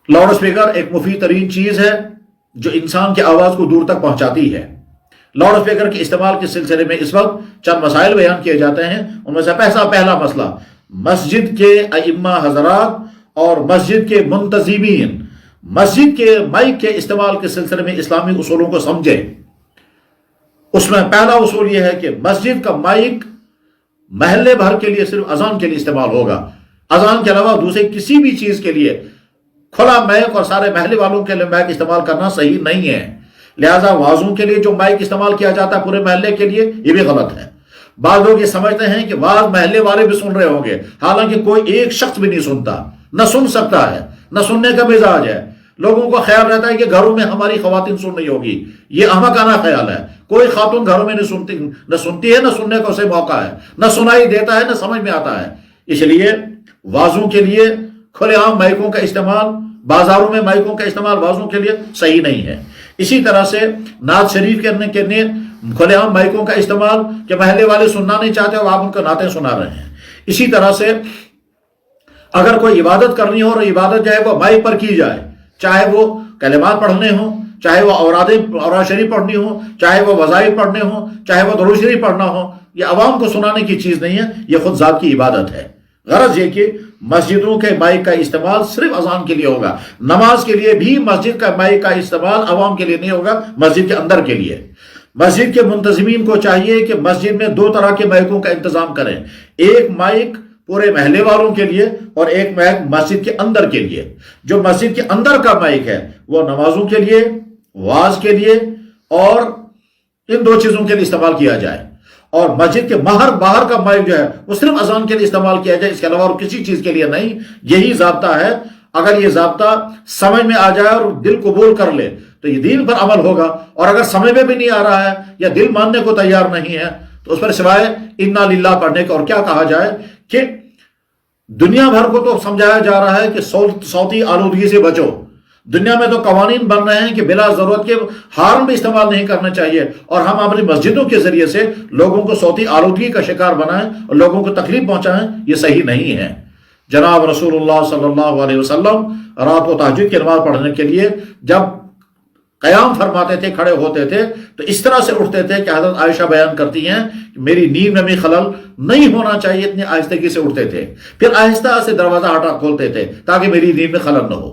Loud speaker एक मुफीद तरीन चीज़ है जो इंसान की आवाज़ को दूर तक पहुंचाती है। लाउड स्पीकर के इस्तेमाल के सिलसिले में इस वक्त चंद मसाइल बयान किए जाते हैं। उनमें से पहला मसला, मस्जिद के अइम्मा हजरात और मस्जिद के मुंतजिमीन मस्जिद के माइक के इस्तेमाल के सिलसिले में इस्लामी उसूलों को समझे। उसमें पहला उसूल यह है कि मस्जिद का माइक महल्ले भर के लिए सिर्फ अजान के लिए इस्तेमाल होगा। अजान के अलावा दूसरे किसी भी चीज के लिए खुला माइक और सारे महल्ले वालों के लिए माइक इस्तेमाल करना सही नहीं है। लिहाजा वाजों के लिए जो माइक इस्तेमाल किया जाता है पूरे महल्ले के लिए, ये भी गलत है। बाद लोग ये समझते हैं कि वाज महल्ले वाले भी सुन रहे होंगे, हालांकि कोई एक शख्स भी नहीं सुनता, न सुन सकता है, न सुनने का मिजाज है। लोगों को ख्याल रहता है कि घरों में हमारी खवातीन सुन रही होगी। ये अहमकाना ख्याल है। कोई खातून घरों में नहीं सुनती, न सुनती है, न सुनने का उसे मौका है, न सुनाई देता है, न समझ में आता है। इसलिए वाजों के लिए खुलेआम माइकों का इस्तेमाल, बाजारों में माइकों का इस्तेमाल वाजों के लिए सही नहीं है। इसी तरह से नात शरीफ करने के लिए खुलेआम माइकों का इस्तेमाल, कि महल्ले वाले सुनना नहीं चाहते और आप उनको नातें सुना रहे हैं। इसी तरह से अगर कोई इबादत करनी हो और इबादत जो है वो माइक पर की जाए, चाहे वो कलिमात पढ़ने हो, चाहे वो औराद शरीफ पढ़नी हो, चाहे वो वज़ाइफ पढ़ने हो, चाहे वो दुरूद शरीफ पढ़ना हो, ये अवाम को सुनाने की चीज़ नहीं है, ये खुद ज़ात की इबादत है। गरज ये कि मस्जिदों के माइक का इस्तेमाल सिर्फ अजान के लिए होगा। नमाज के लिए भी मस्जिद का माइक का इस्तेमाल अवाम के लिए नहीं होगा, मस्जिद के अंदर के लिए। मस्जिद के मुंतजिमीन को चाहिए कि मस्जिद में दो तरह के माइकों का इंतजाम करें, एक माइक पूरे महल्ले वालों के लिए और एक माइक मस्जिद के अंदर के लिए। जो मस्जिद के अंदर का माइक है वो नमाजों के लिए, वाज के लिए और इन दो चीजों के लिए इस्तेमाल किया जाए, और मस्जिद के बाहर का माइक जो है वो सिर्फ अजान के लिए इस्तेमाल किया जाए, इसके अलावा और किसी चीज के लिए नहीं। यही ज़ाब्ता है। अगर ये ज़ाब्ता समझ में आ जाए और दिल कबूल कर ले तो ये दीन पर अमल होगा, और अगर समझ में भी नहीं आ रहा है या दिल मानने को तैयार नहीं है तो उस पर सिवाय इन्ना लिल्लाह पढ़ने का और क्या कहा जाए। कि दुनिया भर को तो समझाया जा रहा है कि सौती आलूदगी से बचो। दुनिया में तो कवानीन बन रहे हैं कि बिला जरूरत के हार्न भी इस्तेमाल नहीं करना चाहिए, और हम अपनी मस्जिदों के जरिए से लोगों को सौती आलूदगी का शिकार बनाएं और लोगों को तकलीफ पहुंचाएं, ये सही नहीं है। जनाब रसूलुल्लाह सल्लल्लाहु अलैहि वसल्लम रात को तहज्जुद की नमाज पढ़ने के लिए जब कयाम फरमाते थे, खड़े होते थे, तो इस तरह से उठते थे कि हज़रत आयशा बयान करती हैं कि मेरी नींद में भी खलल नहीं होना चाहिए, इतनी आहिस्तगी से उठते थे। फिर आहिस्ता से दरवाजा खोलते थे ताकि मेरी नींद में खलल न हो।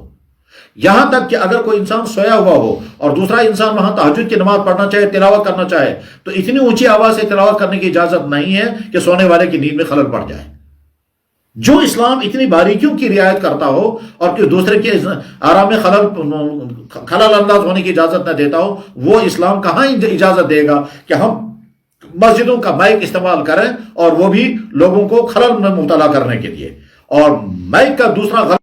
यहां तक कि अगर कोई इंसान सोया हुआ हो और दूसरा इंसान वहां तहज्जुद की नमाज पढ़ना चाहे, तिलावत करना चाहे, तो इतनी ऊंची आवाज से तिलावत करने की इजाजत नहीं है कि सोने वाले की नींद में खलल पड़ जाए। जो इस्लाम इतनी बारीकियों की रियायत करता हो और कि दूसरे के आराम में खलल अंदाज होने की इजाजत न देता हो, वो इस्लाम कहां इजाजत देगा कि हम मस्जिदों का माइक इस्तेमाल करें और वो भी लोगों को खलल में मुब्तला करने के लिए। और माइक का दूसरा